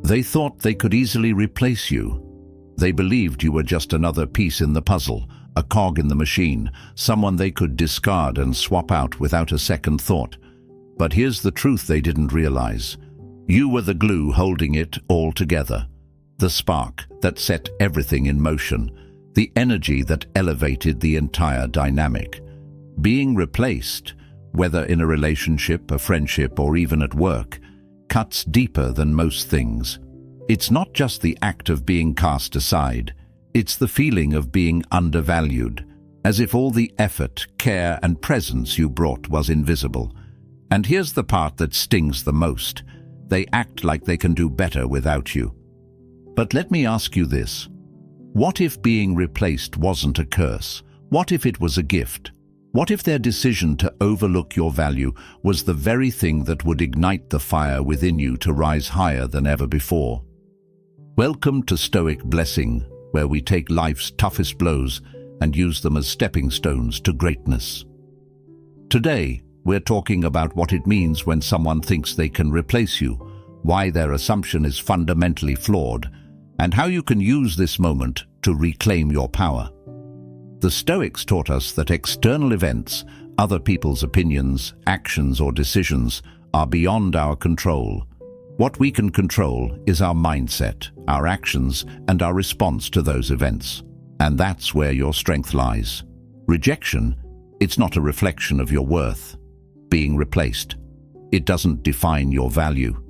They thought they could easily replace you. They believed you were just another piece in the puzzle, a cog in the machine, someone they could discard and swap out without a second thought. But here's the truth they didn't realize. You were the glue holding it all together, the spark that set everything in motion, the energy that elevated the entire dynamic. Being replaced, whether in a relationship, a friendship, or even at work, cuts deeper than most things. It's not just the act of being cast aside, it's the feeling of being undervalued, as if all the effort, care, and presence you brought was invisible. And here's the part that stings the most. They act like they can do better without you. But let me ask you this. What if being replaced wasn't a curse? What if it was a gift? What if their decision to overlook your value was the very thing that would ignite the fire within you to rise higher than ever before? Welcome to Stoic Blessing, where we take life's toughest blows and use them as stepping stones to greatness. Today, we're talking about what it means when someone thinks they can replace you, why their assumption is fundamentally flawed, and how you can use this moment to reclaim your power. The Stoics taught us that external events, other people's opinions, actions, or decisions are beyond our control. What we can control is our mindset, our actions, and our response to those events. And that's where your strength lies. Rejection, it's not a reflection of your worth. Being replaced, it doesn't define your value.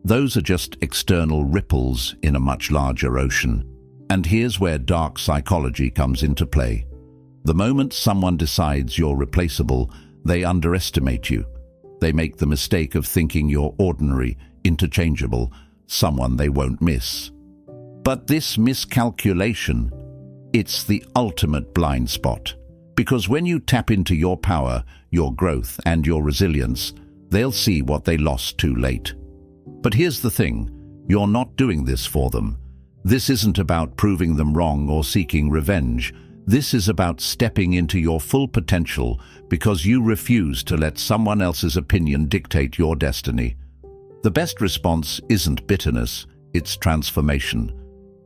Those are just external ripples in a much larger ocean. And here's where dark psychology comes into play. The moment someone decides you're replaceable, they underestimate you. They make the mistake of thinking you're ordinary, interchangeable, someone they won't miss. But this miscalculation, it's the ultimate blind spot. Because when you tap into your power, your growth, and your resilience, they'll see what they lost too late. But here's the thing, you're not doing this for them. This isn't about proving them wrong or seeking revenge. This is about stepping into your full potential because you refuse to let someone else's opinion dictate your destiny. The best response isn't bitterness, it's transformation.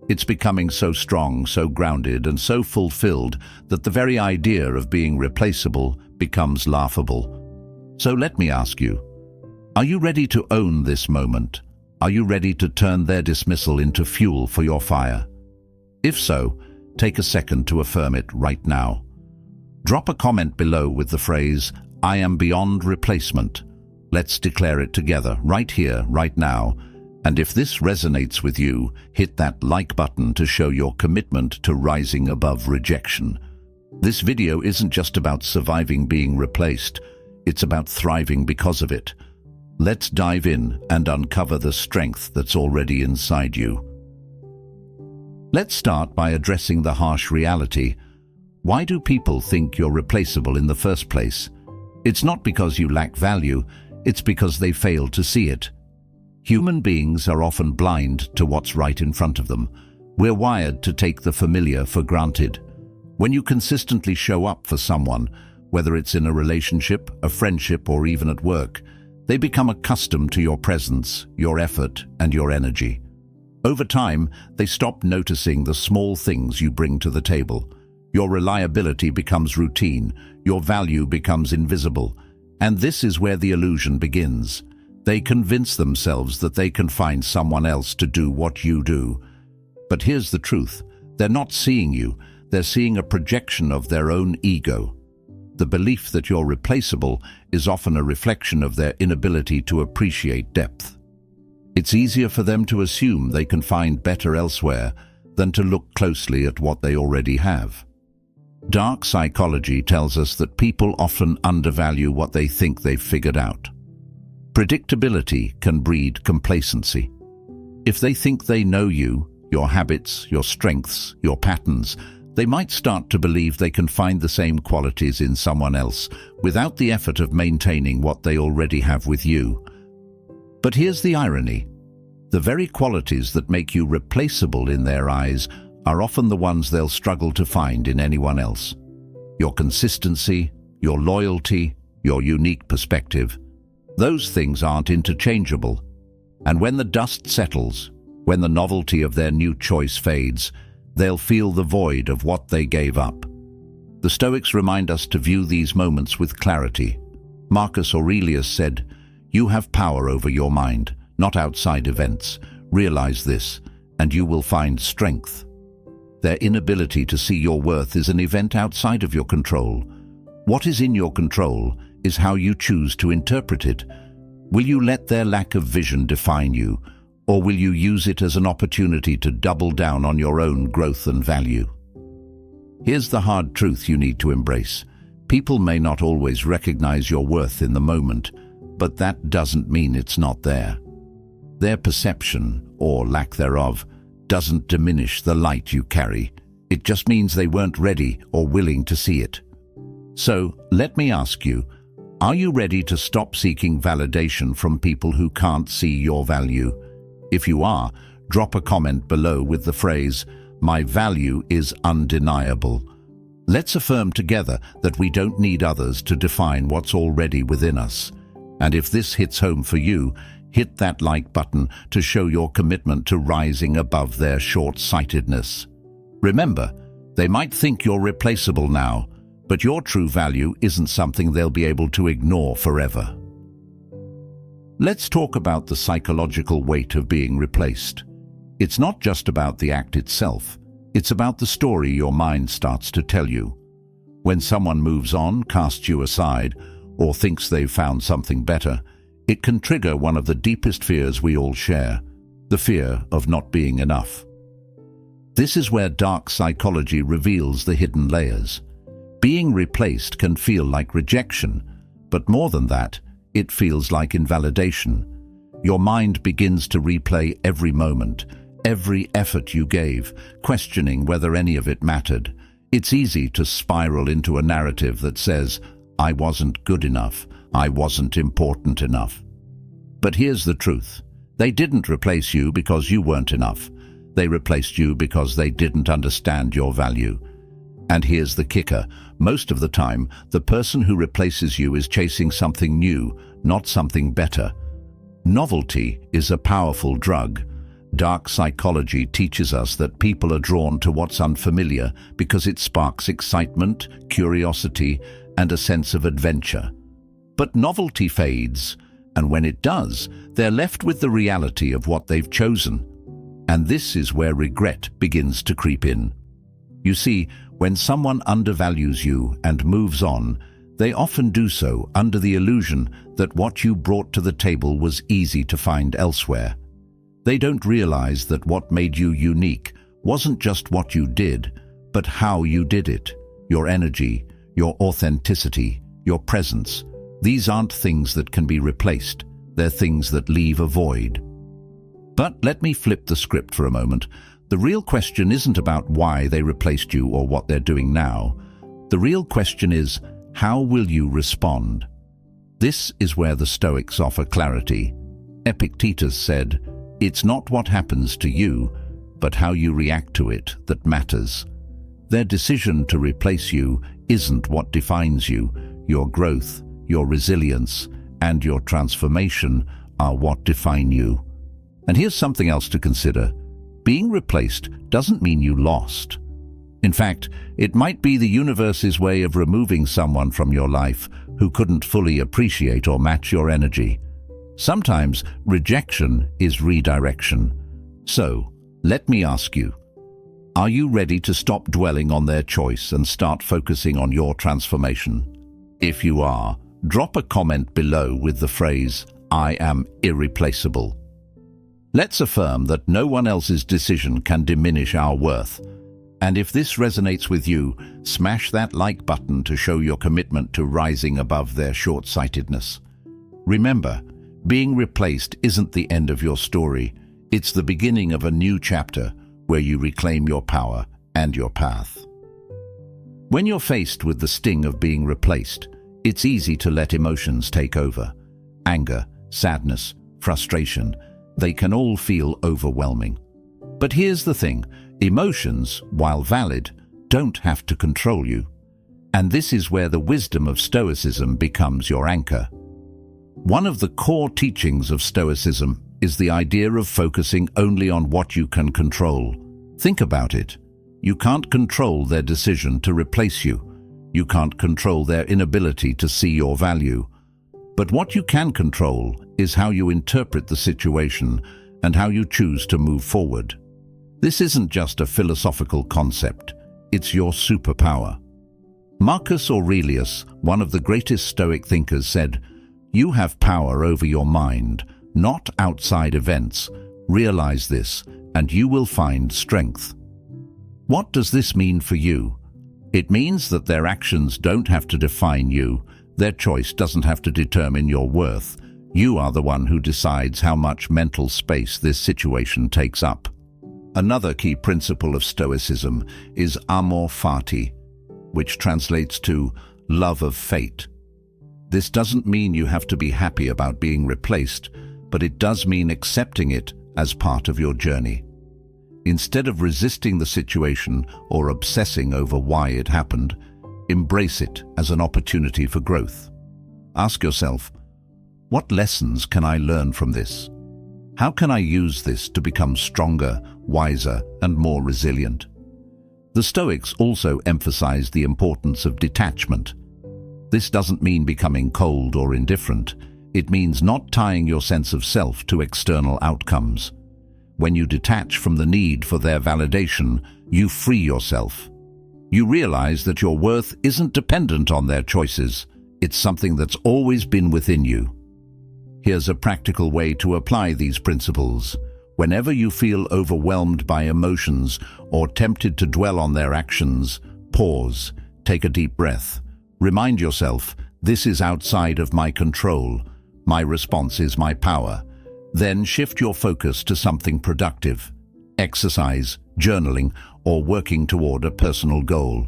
It's becoming so strong, so grounded, and so fulfilled that the very idea of being replaceable becomes laughable. So let me ask you, are you ready to own this moment? Are you ready to turn their dismissal into fuel for your fire? If so, take a second to affirm it right now. Drop a comment below with the phrase, "I am beyond replacement." Let's declare it together, right here, right now. And if this resonates with you, hit that like button to show your commitment to rising above rejection. This video isn't just about surviving being replaced, it's about thriving because of it. Let's dive in and uncover the strength that's already inside you. Let's start by addressing the harsh reality. Why do people think you're replaceable in the first place? It's not because you lack value, it's because they fail to see it. Human beings are often blind to what's right in front of them. We're wired to take the familiar for granted. When you consistently show up for someone, whether it's in a relationship, a friendship, or even at work, they become accustomed to your presence, your effort, and your energy. Over time, they stop noticing the small things you bring to the table. Your reliability becomes routine, your value becomes invisible, and this is where the illusion begins. They convince themselves that they can find someone else to do what you do. But here's the truth, they're not seeing you, they're seeing a projection of their own ego. The belief that you're replaceable is often a reflection of their inability to appreciate depth. It's easier for them to assume they can find better elsewhere than to look closely at what they already have. Dark psychology tells us that people often undervalue what they think they've figured out. Predictability can breed complacency. If they think they know you, your habits, your strengths, your patterns, they might start to believe they can find the same qualities in someone else without the effort of maintaining what they already have with you. But here's the irony. The very qualities that make you replaceable in their eyes are often the ones they'll struggle to find in anyone else. Your consistency, your loyalty, your unique perspective. Those things aren't interchangeable. And when the dust settles, When the novelty of their new choice fades, they'll feel the void of what they gave up. The Stoics remind us to view these moments with clarity. Marcus Aurelius said, "You have power over your mind, not outside events. Realize this, and you will find strength." Their inability to see your worth is an event outside of your control. What is in your control is how you choose to interpret it. Will you let their lack of vision define you, or will you use it as an opportunity to double down on your own growth and value? Here's the hard truth you need to embrace. People may not always recognize your worth in the moment, but that doesn't mean it's not there. Their perception, or lack thereof, doesn't diminish the light you carry. It just means they weren't ready or willing to see it. So, let me ask you, are you ready to stop seeking validation from people who can't see your value? If you are, drop a comment below with the phrase, "My value is undeniable." Let's affirm together that we don't need others to define what's already within us. And if this hits home for you, hit that like button to show your commitment to rising above their short-sightedness. Remember, they might think you're replaceable now, but your true value isn't something they'll be able to ignore forever. Let's talk about the psychological weight of being replaced. It's not just about the act itself, it's about the story your mind starts to tell you. When someone moves on, casts you aside, or thinks they've found something better, it can trigger one of the deepest fears we all share, the fear of not being enough. This is where dark psychology reveals the hidden layers. Being replaced can feel like rejection, but more than that, it feels like invalidation. Your mind begins to replay every moment, every effort you gave, questioning whether any of it mattered. It's easy to spiral into a narrative that says, "I wasn't good enough, I wasn't important enough." But here's the truth. They didn't replace you because you weren't enough. They replaced you because they didn't understand your value. And here's the kicker. Most of the time, the person who replaces you is chasing something new, not something better. Novelty is a powerful drug. Dark psychology teaches us that people are drawn to what's unfamiliar because it sparks excitement, curiosity, and a sense of adventure. But novelty fades, and when it does, they're left with the reality of what they've chosen. And this is where regret begins to creep in. You see, when someone undervalues you and moves on, they often do so under the illusion that what you brought to the table was easy to find elsewhere. They don't realize that what made you unique wasn't just what you did, but how you did it. Your energy, your authenticity, your presence. These aren't things that can be replaced. They're things that leave a void. But let me flip the script for a moment. The real question isn't about why they replaced you or what they're doing now. The real question is, how will you respond? This is where the Stoics offer clarity. Epictetus said, "It's not what happens to you, but how you react to it that matters." Their decision to replace you isn't what defines you. Your growth, your resilience, and your transformation are what define you. And here's something else to consider. Being replaced doesn't mean you lost. In fact, it might be the universe's way of removing someone from your life who couldn't fully appreciate or match your energy. Sometimes rejection is redirection. So, let me ask you, are you ready to stop dwelling on their choice and start focusing on your transformation? If you are, drop a comment below with the phrase, "I am irreplaceable." Let's affirm that no one else's decision can diminish our worth. And if this resonates with you, smash that like button to show your commitment to rising above their short-sightedness. Remember, being replaced isn't the end of your story. It's the beginning of a new chapter where you reclaim your power and your path. When you're faced with the sting of being replaced, it's easy to let emotions take over. Anger, sadness, frustration, they can all feel overwhelming. But here's the thing, emotions, while valid, don't have to control you. And this is where the wisdom of Stoicism becomes your anchor. One of the core teachings of Stoicism is the idea of focusing only on what you can control. Think about it. You can't control their decision to replace you. You can't control their inability to see your value. But what you can control is how you interpret the situation and how you choose to move forward. This isn't just a philosophical concept. It's your superpower. Marcus Aurelius, one of the greatest Stoic thinkers, said, "You have power over your mind, not outside events. Realize this, and you will find strength." What does this mean for you? It means that their actions don't have to define you. Their choice doesn't have to determine your worth. You are the one who decides how much mental space this situation takes up. Another key principle of Stoicism is amor fati, which translates to love of fate. This doesn't mean you have to be happy about being replaced, but it does mean accepting it as part of your journey. Instead of resisting the situation or obsessing over why it happened, embrace it as an opportunity for growth. Ask yourself, what lessons can I learn from this? How can I use this to become stronger, wiser, and more resilient? The Stoics also emphasize the importance of detachment. This doesn't mean becoming cold or indifferent. It means not tying your sense of self to external outcomes. When you detach from the need for their validation, you free yourself. You realize that your worth isn't dependent on their choices. It's something that's always been within you. Here's a practical way to apply these principles. Whenever you feel overwhelmed by emotions or tempted to dwell on their actions, pause, take a deep breath. Remind yourself, this is outside of my control. My response is my power. Then shift your focus to something productive. Exercise, journaling, or working toward a personal goal.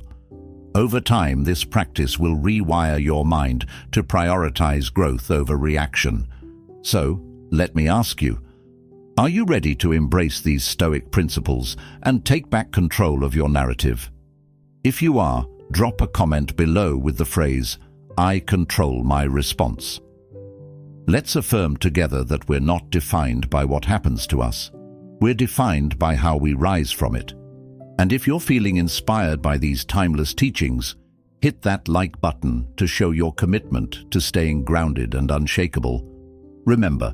Over time, this practice will rewire your mind to prioritize growth over reaction. So, let me ask you, are you ready to embrace these Stoic principles and take back control of your narrative? If you are, drop a comment below with the phrase, "I control my response." Let's affirm together that we're not defined by what happens to us. We're defined by how we rise from it. And if you're feeling inspired by these timeless teachings, hit that like button to show your commitment to staying grounded and unshakable. Remember,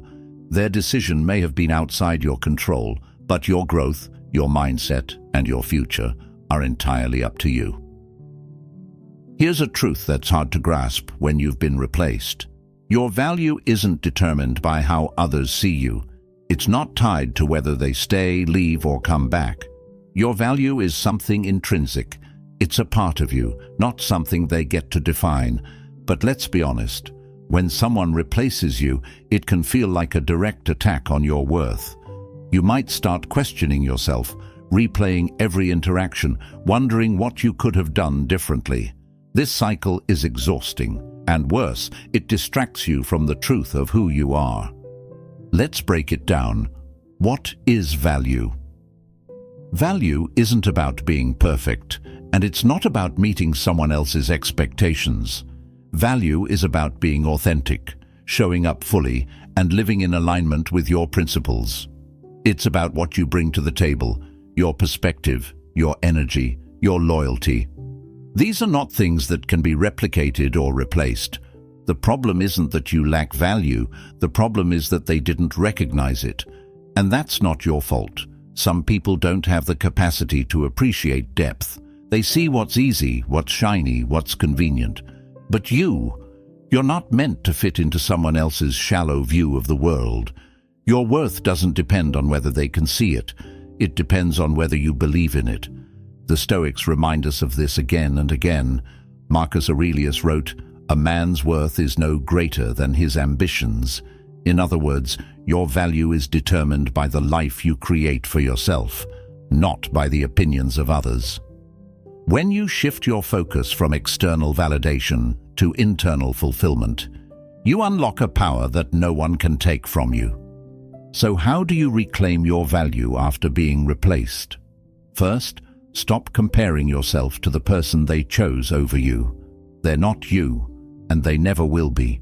their decision may have been outside your control, but your growth, your mindset, and your future are entirely up to you. Here's a truth that's hard to grasp when you've been replaced. Your value isn't determined by how others see you. It's not tied to whether they stay, leave, or come back. Your value is something intrinsic. It's a part of you, not something they get to define. But let's be honest, when someone replaces you, it can feel like a direct attack on your worth. You might start questioning yourself, replaying every interaction, wondering what you could have done differently. This cycle is exhausting, and worse, it distracts you from the truth of who you are. Let's break it down. What is value? Value isn't about being perfect, and it's not about meeting someone else's expectations. Value is about being authentic, showing up fully, and living in alignment with your principles. It's about what you bring to the table, your perspective, your energy, your loyalty. These are not things that can be replicated or replaced. The problem isn't that you lack value, the problem is that they didn't recognize it. And that's not your fault. Some people don't have the capacity to appreciate depth. They see what's easy, what's shiny, what's convenient. But you're not meant to fit into someone else's shallow view of the world. Your worth doesn't depend on whether they can see it. It depends on whether you believe in it. The Stoics remind us of this again and again. Marcus Aurelius wrote, "A man's worth is no greater than his ambitions." In other words, your value is determined by the life you create for yourself, not by the opinions of others. When you shift your focus from external validation to internal fulfillment, you unlock a power that no one can take from you. So how do you reclaim your value after being replaced? First, stop comparing yourself to the person they chose over you. They're not you, and they never will be.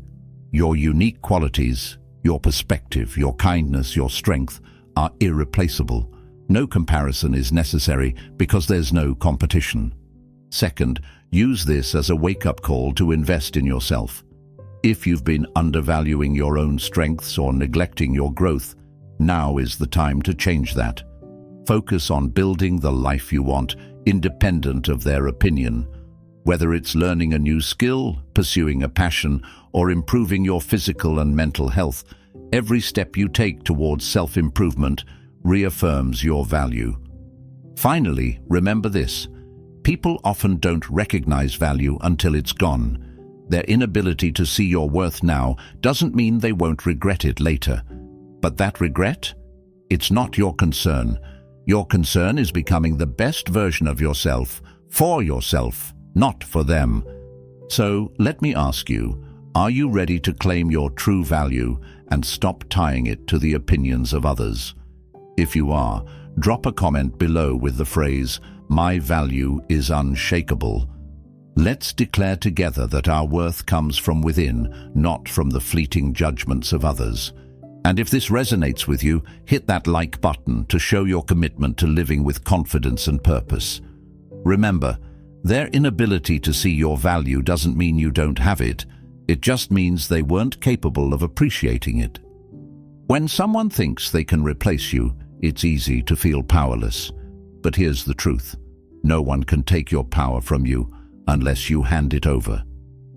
Your unique qualities, Your perspective, your kindness, your strength are irreplaceable. No comparison is necessary because there's no competition. Second, use this as a wake-up call to invest in yourself. If you've been undervaluing your own strengths or neglecting your growth, now is the time to change that. Focus on building the life you want, independent of their opinion. Whether it's learning a new skill, pursuing a passion, or improving your physical and mental health, every step you take towards self-improvement reaffirms your value. Finally, remember this. People often don't recognize value until it's gone. Their inability to see your worth now doesn't mean they won't regret it later. But that regret? It's not your concern. Your concern is becoming the best version of yourself, for yourself, not for them. So let me ask you, are you ready to claim your true value and stop tying it to the opinions of others? If you are, drop a comment below with the phrase, "My value is unshakable." Let's declare together that our worth comes from within, not from the fleeting judgments of others. And if this resonates with you, hit that like button to show your commitment to living with confidence and purpose. Remember, their inability to see your value doesn't mean you don't have it. It just means they weren't capable of appreciating it. When someone thinks they can replace you, it's easy to feel powerless. But here's the truth. No one can take your power from you unless you hand it over.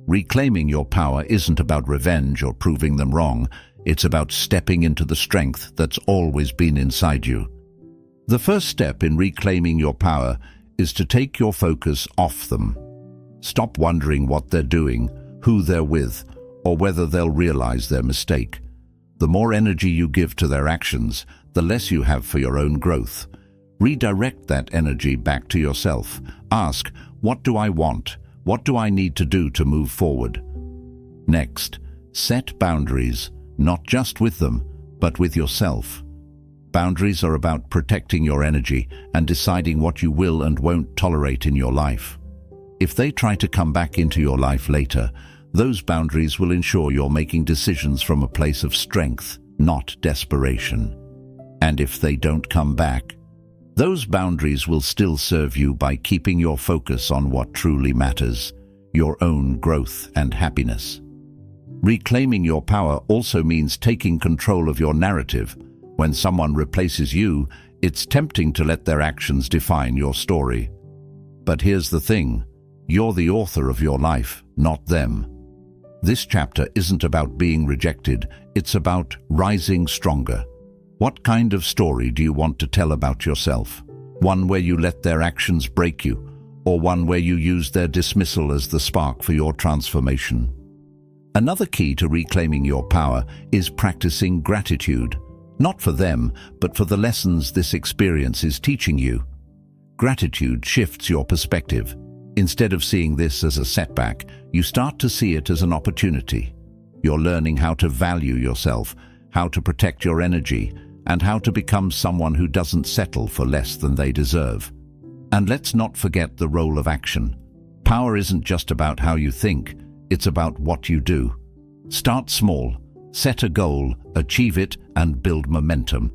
Reclaiming your power isn't about revenge or proving them wrong. It's about stepping into the strength that's always been inside you. The first step in reclaiming your power is to take your focus off them. Stop wondering what they're doing, who they're with, or whether they'll realize their mistake. The more energy you give to their actions, the less you have for your own growth. Redirect that energy back to yourself. Ask, what do I want? What do I need to do to move forward? Next, set boundaries, not just with them, but with yourself. Boundaries are about protecting your energy and deciding what you will and won't tolerate in your life. If they try to come back into your life later, those boundaries will ensure you're making decisions from a place of strength, not desperation. And if they don't come back, those boundaries will still serve you by keeping your focus on what truly matters, your own growth and happiness. Reclaiming your power also means taking control of your narrative. When someone replaces you, it's tempting to let their actions define your story. But here's the thing, you're the author of your life, not them. This chapter isn't about being rejected, it's about rising stronger. What kind of story do you want to tell about yourself? One where you let their actions break you, or one where you use their dismissal as the spark for your transformation? Another key to reclaiming your power is practicing gratitude, not for them, but for the lessons this experience is teaching you. Gratitude shifts your perspective. Instead of seeing this as a setback, you start to see it as an opportunity. You're learning how to value yourself, how to protect your energy, and how to become someone who doesn't settle for less than they deserve. And let's not forget the role of action. Power isn't just about how you think, it's about what you do. Start small, set a goal, achieve it, and build momentum.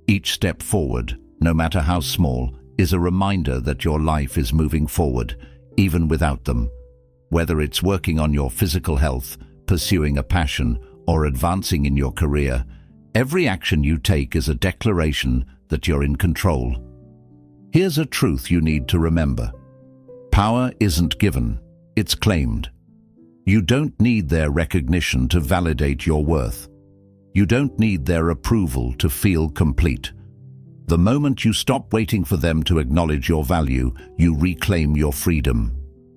Each step forward, no matter how small, is a reminder that your life is moving forward, even without them. Whether it's working on your physical health, pursuing a passion, or advancing in your career, every action you take is a declaration that you're in control. Here's a truth you need to remember. Power isn't given, it's claimed. You don't need their recognition to validate your worth. You don't need their approval to feel complete. The moment you stop waiting for them to acknowledge your value, you reclaim your freedom.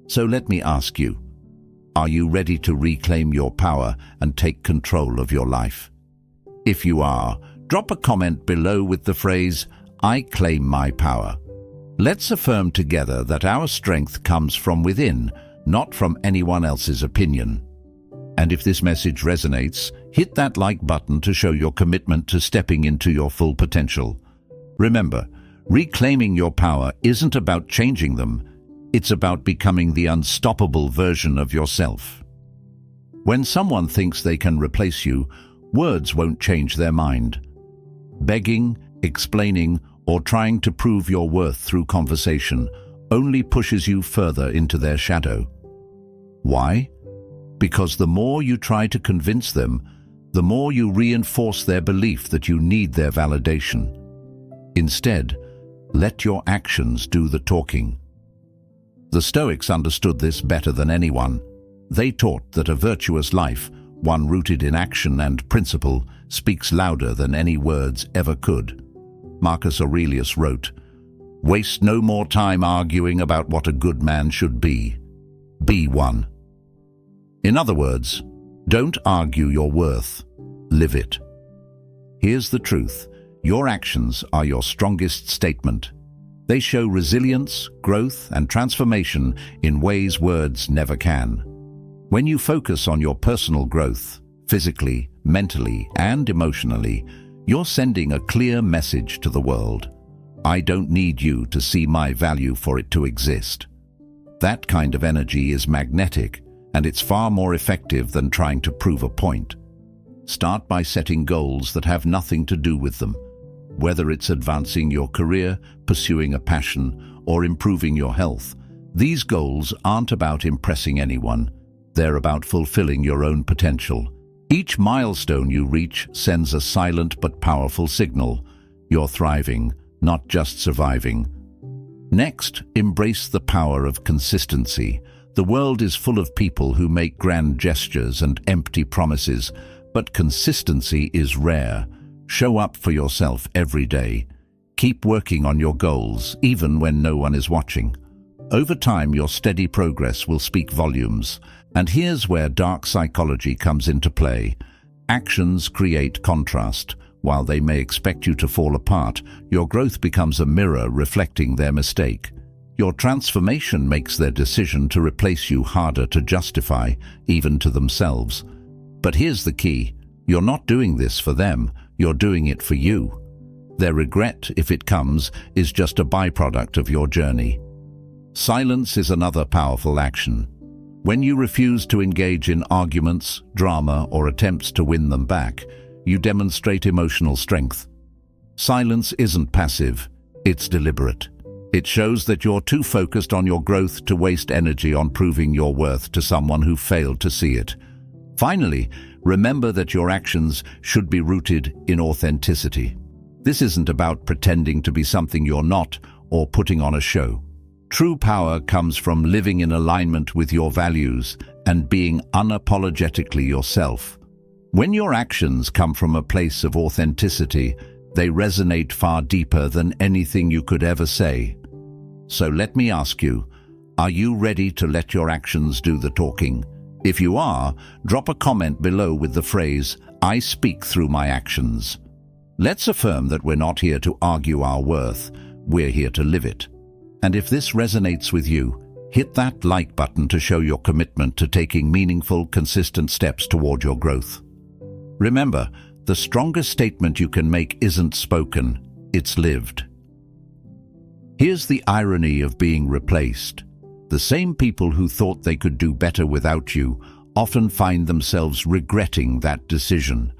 So let me ask you, are you ready to reclaim your power and take control of your life? If you are, drop a comment below with the phrase, "I claim my power." Let's affirm together that our strength comes from within, not from anyone else's opinion. And if this message resonates, hit that like button to show your commitment to stepping into your full potential. Remember, reclaiming your power isn't about changing them, it's about becoming the unstoppable version of yourself. When someone thinks they can replace you, Words won't change their mind. Begging, explaining, or trying to prove your worth through conversation only pushes you further into their shadow. Why? Because the more you try to convince them, the more you reinforce their belief that you need their validation. Instead, let your actions do the talking. The Stoics understood this better than anyone. They taught that a virtuous life, one rooted in action and principle, speaks louder than any words ever could. Marcus Aurelius wrote, "Waste no more time arguing about what a good man should be. Be one." In other words, don't argue your worth, live it. Here's the truth. Your actions are your strongest statement. They show resilience, growth, and transformation in ways words never can. When you focus on your personal growth, physically, mentally, and emotionally, you're sending a clear message to the world. I don't need you to see my value for it to exist. That kind of energy is magnetic, and it's far more effective than trying to prove a point. Start by setting goals that have nothing to do with them. Whether it's advancing your career, pursuing a passion, or improving your health, these goals aren't about impressing anyone. They're about fulfilling your own potential. Each milestone you reach sends a silent but powerful signal. You're thriving, not just surviving. Next, embrace the power of consistency. The world is full of people who make grand gestures and empty promises, but consistency is rare. Show up for yourself every day. Keep working on your goals, even when no one is watching. Over time, your steady progress will speak volumes. And here's where dark psychology comes into play. Actions create contrast. While they may expect you to fall apart, your growth becomes a mirror reflecting their mistake. Your transformation makes their decision to replace you harder to justify, even to themselves. But here's the key. You're not doing this for them, you're doing it for you. Their regret, if it comes, is just a byproduct of your journey. Silence is another powerful action. When you refuse to engage in arguments, drama, or attempts to win them back, you demonstrate emotional strength. Silence isn't passive, it's deliberate. It shows that you're too focused on your growth to waste energy on proving your worth to someone who failed to see it. Finally, remember that your actions should be rooted in authenticity. This isn't about pretending to be something you're not or putting on a show. True power comes from living in alignment with your values and being unapologetically yourself. When your actions come from a place of authenticity, they resonate far deeper than anything you could ever say. So let me ask you, are you ready to let your actions do the talking? If you are, drop a comment below with the phrase, "I speak through my actions." Let's affirm that we're not here to argue our worth, we're here to live it. And if this resonates with you, hit that like button to show your commitment to taking meaningful, consistent steps toward your growth. Remember, the strongest statement you can make isn't spoken, it's lived. Here's the irony of being replaced. The same people who thought they could do better without you often find themselves regretting that decision.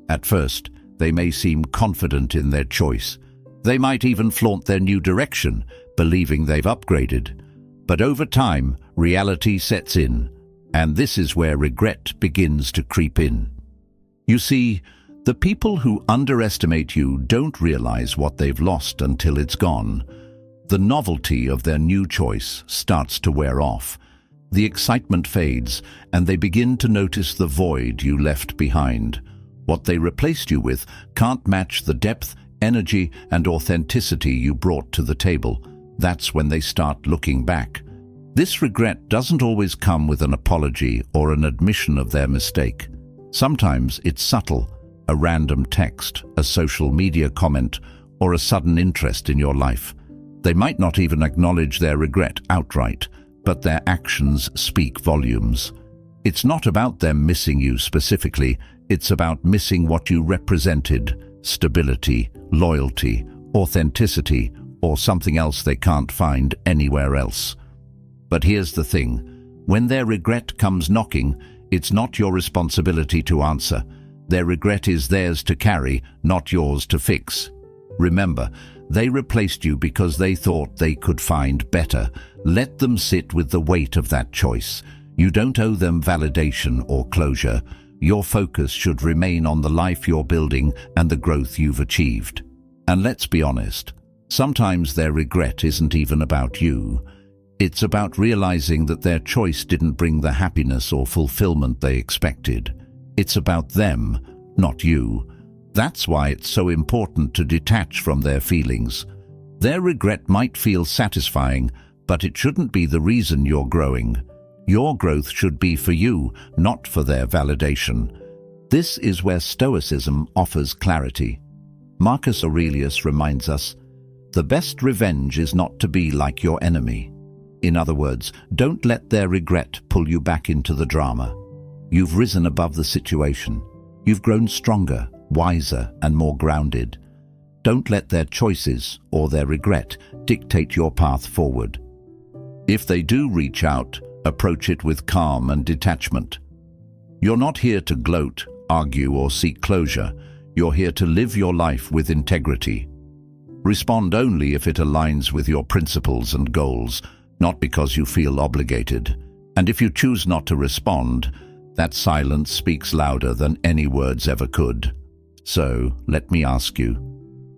At first, they may seem confident in their choice. They might even flaunt their new direction, believing they've upgraded. But over time, reality sets in, and this is where regret begins to creep in. You see, the people who underestimate you don't realize what they've lost until it's gone. The novelty of their new choice starts to wear off. The excitement fades, and they begin to notice the void you left behind. What they replaced you with can't match the depth, energy, and authenticity you brought to the table. That's when they start looking back. This regret doesn't always come with an apology or an admission of their mistake. Sometimes it's subtle, a random text, a social media comment, or a sudden interest in your life. They might not even acknowledge their regret outright, but their actions speak volumes. It's not about them missing you specifically, it's about missing what you represented: stability, loyalty, authenticity, or something else they can't find anywhere else. But here's the thing, when their regret comes knocking, it's not your responsibility to answer. Their regret is theirs to carry, not yours to fix. Remember, they replaced you because they thought they could find better. Let them sit with the weight of that choice. You don't owe them validation or closure. Your focus should remain on the life you're building and the growth you've achieved. And let's be honest, sometimes their regret isn't even about you. It's about realizing that their choice didn't bring the happiness or fulfillment they expected. It's about them, not you. That's why it's so important to detach from their feelings. Their regret might feel satisfying, but it shouldn't be the reason you're growing. Your growth should be for you, not for their validation. This is where Stoicism offers clarity. Marcus Aurelius reminds us, "The best revenge is not to be like your enemy." In other words, don't let their regret pull you back into the drama. You've risen above the situation. You've grown stronger, wiser, and more grounded. Don't let their choices or their regret dictate your path forward. If they do reach out, approach it with calm and detachment. You're not here to gloat, argue, or seek closure. You're here to live your life with integrity. Respond only if it aligns with your principles and goals, not because you feel obligated. And if you choose not to respond, that silence speaks louder than any words ever could. So, let me ask you,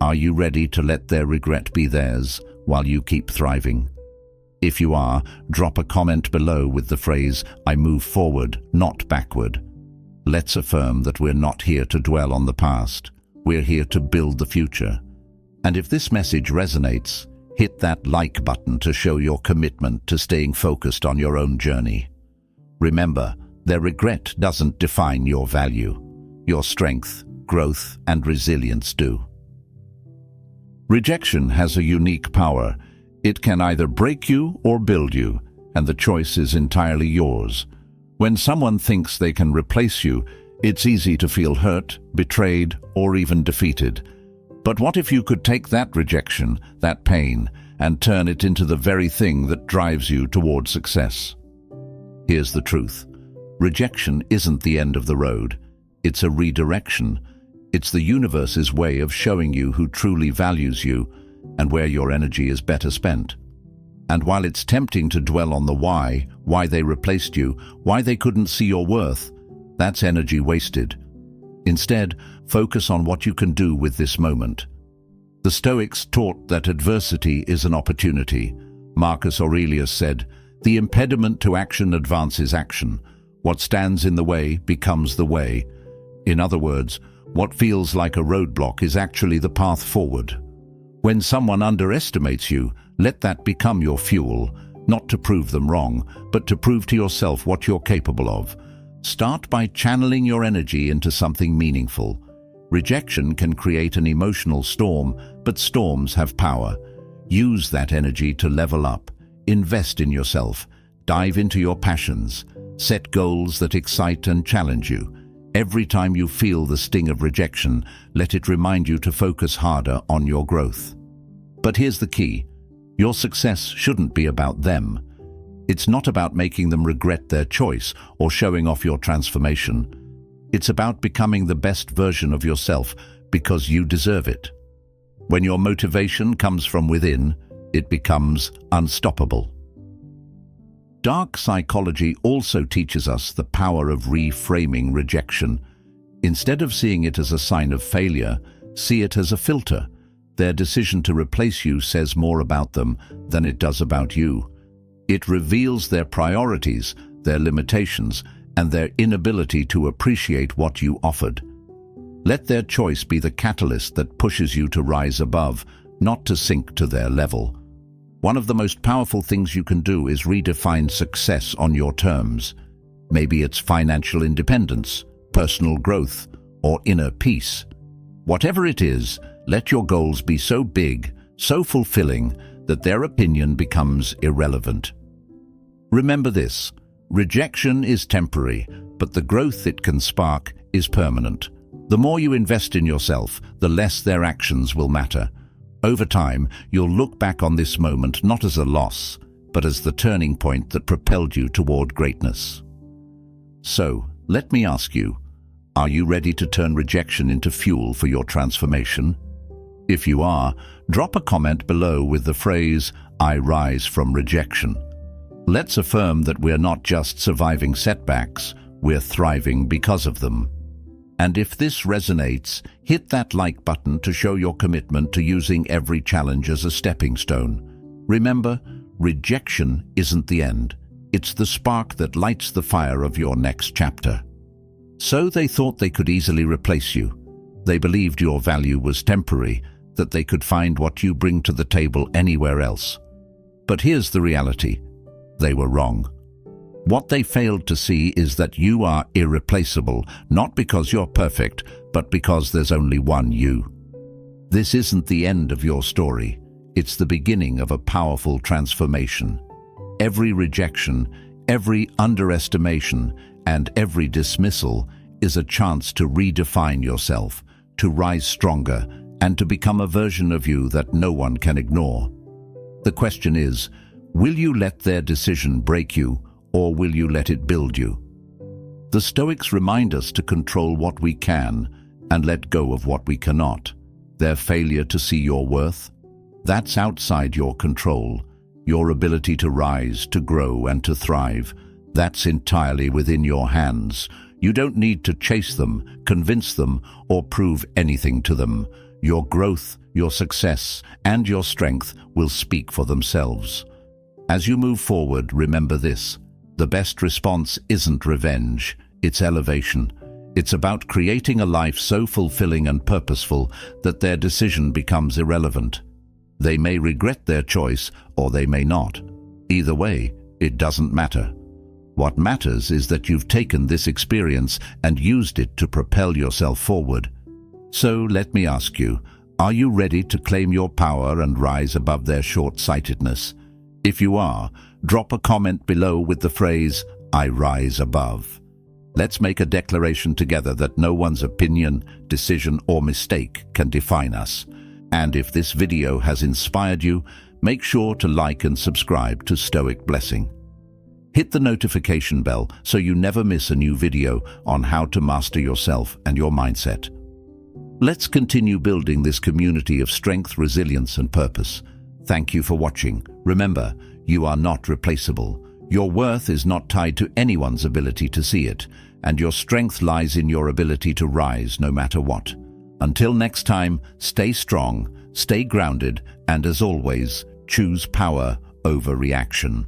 are you ready to let their regret be theirs while you keep thriving? If you are, drop a comment below with the phrase, "I move forward, not backward." Let's affirm that we're not here to dwell on the past. We're here to build the future. And if this message resonates, hit that like button to show your commitment to staying focused on your own journey. Remember, their regret doesn't define your value. Your strength, growth, and resilience do. Rejection has a unique power. It can either break you or build you, and the choice is entirely yours. When someone thinks they can replace you, it's easy to feel hurt, betrayed, or even defeated. But what if you could take that rejection, that pain, and turn it into the very thing that drives you toward success? Here's the truth. Rejection isn't the end of the road. It's a redirection. It's the universe's way of showing you who truly values you and where your energy is better spent. And while it's tempting to dwell on the why they replaced you, why they couldn't see your worth, that's energy wasted. Instead, focus on what you can do with this moment. The Stoics taught that adversity is an opportunity. Marcus Aurelius said, "The impediment to action advances action. What stands in the way becomes the way." In other words, what feels like a roadblock is actually the path forward. When someone underestimates you, let that become your fuel, not to prove them wrong, but to prove to yourself what you're capable of. Start by channeling your energy into something meaningful. Rejection can create an emotional storm, but storms have power. Use that energy to level up, invest in yourself, dive into your passions, set goals that excite and challenge you. Every time you feel the sting of rejection, let it remind you to focus harder on your growth. But here's the key. Your success shouldn't be about them. It's not about making them regret their choice or showing off your transformation. It's about becoming the best version of yourself because you deserve it. When your motivation comes from within, it becomes unstoppable. Dark psychology also teaches us the power of reframing rejection. Instead of seeing it as a sign of failure, see it as a filter. Their decision to replace you says more about them than it does about you. It reveals their priorities, their limitations, and their inability to appreciate what you offered. Let their choice be the catalyst that pushes you to rise above, not to sink to their level. One of the most powerful things you can do is redefine success on your terms. Maybe it's financial independence, personal growth, or inner peace. Whatever it is, let your goals be so big, so fulfilling, that their opinion becomes irrelevant. Remember this, rejection is temporary, but the growth it can spark is permanent. The more you invest in yourself, the less their actions will matter. Over time, you'll look back on this moment not as a loss, but as the turning point that propelled you toward greatness. So, let me ask you, Are you ready to turn rejection into fuel for your transformation? If you are, drop a comment below with the phrase, "I rise from rejection." Let's affirm that we're not just surviving setbacks, we're thriving because of them. And if this resonates, hit that like button to show your commitment to using every challenge as a stepping stone. Remember, rejection isn't the end. It's the spark that lights the fire of your next chapter. So they thought they could easily replace you. They believed your value was temporary, that they could find what you bring to the table anywhere else. But here's the reality. They were wrong. What they failed to see is that you are irreplaceable, not because you're perfect, but because there's only one you. This isn't the end of your story. It's the beginning of a powerful transformation. Every rejection, every underestimation, and every dismissal is a chance to redefine yourself, to rise stronger, and to become a version of you that no one can ignore. The question is, will you let their decision break you, or will you let it build you? The Stoics remind us to control what we can and let go of what we cannot. Their failure to see your worth? That's outside your control. Your ability to rise, to grow, and to thrive, that's entirely within your hands. You don't need to chase them, convince them, or prove anything to them. Your growth, your success, and your strength will speak for themselves. As you move forward, remember this. The best response isn't revenge, it's elevation. It's about creating a life so fulfilling and purposeful that their decision becomes irrelevant. They may regret their choice, or they may not. Either way, it doesn't matter. What matters is that you've taken this experience and used it to propel yourself forward. So let me ask you, are you ready to claim your power and rise above their short-sightedness? If you are, drop a comment below with the phrase, "I rise above." Let's make a declaration together that no one's opinion, decision, or mistake can define us. And if this video has inspired you, make sure to like and subscribe to Stoic Blessing. Hit the notification bell so you never miss a new video on how to master yourself and your mindset. Let's continue building this community of strength, resilience, and purpose. Thank you for watching. Remember, you are not replaceable. Your worth is not tied to anyone's ability to see it, and your strength lies in your ability to rise no matter what. Until next time, stay strong, stay grounded, and as always, choose power over reaction.